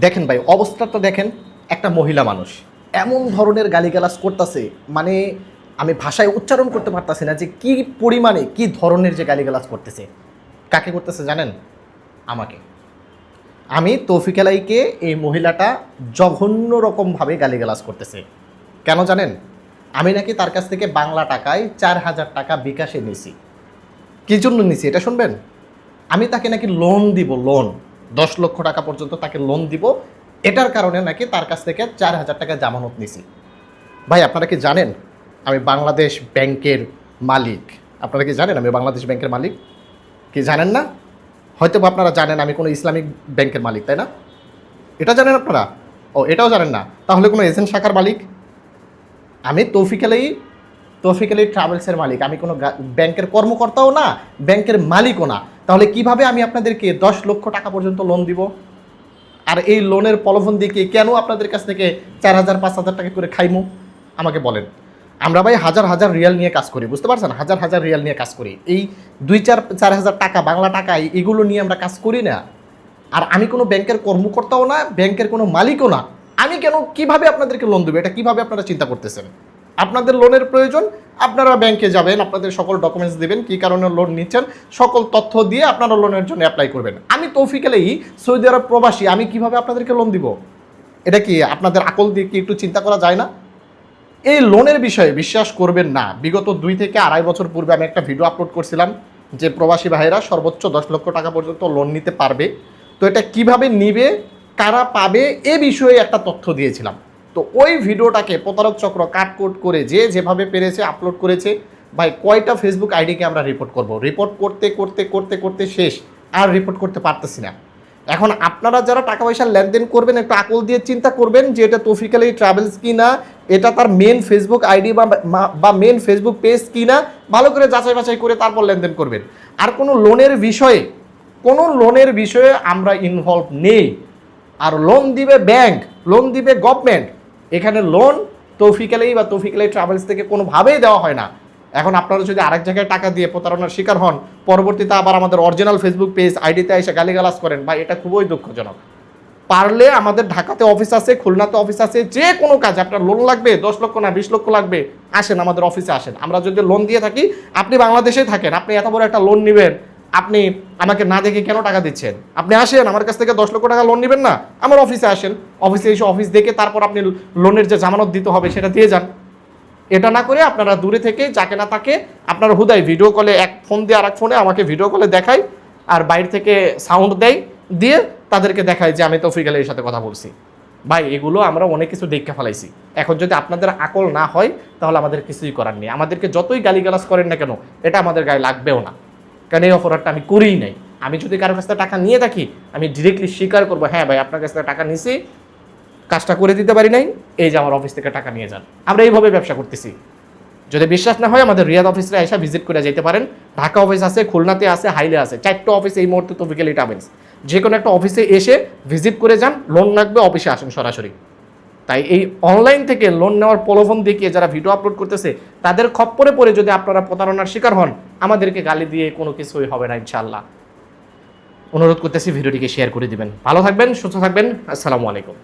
দেখেন ভাই, অবস্থাটা দেখেন। একটা মহিলা মানুষ এমন ধরনের গালিগালাজ করতেছে, মানে আমি ভাষায় উচ্চারণ করতে পারতাছি না যে কি পরিমাণে কি ধরনের যে গালিগালাজ করতেছে। কাকে করতেছে জানেন? আমাকে। আমি তৌফিক আলাইকে এই মহিলাটা জঘন্য রকমভাবে গালিগালাজ করতেছে। কেন জানেন? আমি নাকি তার কাছ থেকে বাংলা টাকায় 4,000 টাকা বিকাশে নিছি। কী জন্য নিছি এটা শুনবেন? আমি তাকে নাকি লোন দিব, লোন 10 লক্ষ টাকা পর্যন্ত তাকে লোন দিব। এটার কারণে নাকি তার কাছ থেকে 4,000 টাকা জামানত নিছি। ভাই আপনারা কি জানেন আমি বাংলাদেশ ব্যাংকের মালিক? আপনারা কি জানেন আমি বাংলাদেশ ব্যাংকের মালিক? কি জানেন না? হয়তো বা আপনারা জানেন আমি কোনো ইসলামিক ব্যাংকের মালিক, তাই না? এটা জানেন আপনারা? ও, এটাও জানেন না? তাহলে কোনো এজেন্ট শাখার মালিক? আমি তৌফিক আলী ট্রাভেলসের মালিক। আমি কোনো ব্যাংকের কর্মকর্তাও না, ব্যাংকের মালিকও না। তাহলে কিভাবে আমি আপনাদেরকে 10 লক্ষ টাকা পর্যন্ত লোন দিব? আর এই লোনের প্রলোভন দিয়ে কেন আপনাদের কাছ থেকে 4,000 5,000 টাকা করে খাইমু? আমাকে বলেন। আমরা ভাই হাজার হাজার রিয়াল নিয়ে কাজ করি, বুঝতে পারছেন? হাজার হাজার রিয়াল নিয়ে কাজ করি। এই 2-4 হাজার টাকা বাংলা টাকা এগুলো নিয়ে আমরা কাজ করি না। আর আমি কোনো ব্যাংকের কর্মকর্তাও না, ব্যাংকের কোনো মালিকও না। আমি কেন কিভাবে আপনাদেরকে লোন দেবো? এটা কিভাবে আপনারা চিন্তা করতেছেন? আপনাদের লোনের প্রয়োজন, আপনারা ব্যাংকে যাবেন, আপনাদের সকল ডকুমেন্টস দেবেন, কী কারণে লোন নিচ্ছেন, সকল তথ্য দিয়ে আপনারা লোনের জন্য অ্যাপ্লাই করবেন। আমি তৌফিক আলী সৌদি আরব প্রবাসী, আমি কিভাবে আপনাদেরকে লোন দিব? এটা কি আপনাদের আকল দিয়ে কি একটু চিন্তা করা যায় না? এই লোনের বিষয়ে বিশ্বাস করবেন না, বিগত 2 থেকে 2.5 বছর পূর্বে আমি একটা ভিডিও আপলোড করছিলাম যে প্রবাসী ভাইয়েরা সর্বোচ্চ 10 লক্ষ টাকা পর্যন্ত লোন নিতে পারবে। তো এটা কিভাবে নিবে, কারা পাবে, এ বিষয়ে একটা তথ্য দিয়েছিলাম। তো ওই ভিডিওটাকে প্রতারক চক্র কাটকুট করে যে যেভাবে পেরেছে আপলোড করেছে। ভাই কয়টা ফেসবুক আইডিকে আমরা রিপোর্ট করব? রিপোর্ট করতে করতে করতে করতে শেষ, আর রিপোর্ট করতে পারতেছি না। এখন আপনারা যারা টাকা পয়সা লেনদেন করবেন একটু আকল দিয়ে চিন্তা করবেন যে এটা তৌফিক আলী ট্রাভেলস কি না, এটা তার মেন ফেসবুক আইডি বা মেন ফেসবুক পেজ কি না, ভালো করে যাচাই বাছাই করে তারপর লেনদেন করবেন। আর কোনো লোনের বিষয়ে আমরা ইনভলভ নেই। আর লোন দিবে ব্যাংক, লোন দিবে গভর্নমেন্ট। এখানে লোন তৌফিক আলী বা তৌফিক আলী ট্রাভেলস থেকে কোনোভাবেই দেওয়া হয় না। এখন আপনারা যদি আরেক জায়গায় টাকা দিয়ে প্রতারণার শিকার হন, পরবর্তীতে আবার আমাদের অরিজিনাল ফেসবুক পেজ আইডিতে এসে গালিগালাজ করেন, ভাই এটা খুবই দুঃখজনক। পারলে আমাদের ঢাকাতে অফিস আছে, খুলনাতে অফিস আছে, যে কোনো কাজ আপনার লোন লাগবে 10 লক্ষ না 20 লক্ষ লাগবে, আসেন আমাদের অফিসে আসেন। আমরা যদি লোন দিয়ে থাকি, আপনি বাংলাদেশেই থাকেন, আপনি এত বড় একটা লোন নেবেন, আপনি আমাকে না দেখে কেন টাকা দিচ্ছেন? আপনি আসেন আমার কাছ থেকে 10 লক্ষ টাকা লোন নেবেন না, আমার অফিসে আসেন। অফিসে এসে অফিস দেখে তারপর আপনি লোনের যে জামানত দিতে হবে সেটা দিয়ে যান। এটা না করে আপনারা দূরে থেকে যাকে না তাকে আপনারা হুদাই ভিডিও কলে, এক ফোন দিয়ে আর এক ফোনে আমাকে ভিডিও কলে দেখায়, আর বাইরে থেকে সাউন্ড দেয়, দিয়ে তাদেরকে দেখায় যে আমি তৌফিক আলীর সাথে কথা বলছি। ভাই এগুলো আমরা অনেক কিছু দেখে ফেলাইছি। এখন যদি আপনাদের আকল না হয় তাহলে আমাদের কিছুই করার নেই। আমাদেরকে যতই গালিগালাজ করেন না কেন, এটা আমাদের গায়ে লাগবেও না, কারণ এই অপরাধটা আমি করিই নাই। আমি যদি কারোর কাছ থেকে টাকা নিয়ে থাকি, আমি ডিরেক্টলি স্বীকার করবো, হ্যাঁ ভাই আপনার কাছ থেকে টাকা নিছি, কাজটা করে দিতে পারি নাই, এই যে আমার অফিস থেকে টাকা নিয়ে যান। আমরা এইভাবে ব্যবসা করতেছি। যদি বিশ্বাস না হয় আমাদের রিয়াদ অফিসে এসে ভিজিট করে যেতে পারেন। ঢাকা অফিস আছে, খুলনাতে আছে, হাইলে আছে, 4টা অফিস এই মুহূর্তে তৌফিক আলী ট্রাভেলস। যে কোনো একটা অফিসে এসে ভিজিট করে যান, লোন লাগবে অফিসে আসেন সরাসরি। তাই এই অনলাইন থেকে লোন নেওয়ার প্রলোভন দেখিয়ে যারা ভিডিও আপলোড করতেছে, তাদের খপ্পরে পড়ে যদি আপনারা প্রতারণার শিকার হন, আমাদেরকে গালি দিয়ে কোনো কিছুই হবে না ইনশাআল্লাহ। অনুরোধ করতেছি ভিডিওটিকে শেয়ার করে দিবেন। ভালো থাকবেন, সুস্থ থাকবেন। আসসালামু আলাইকুম।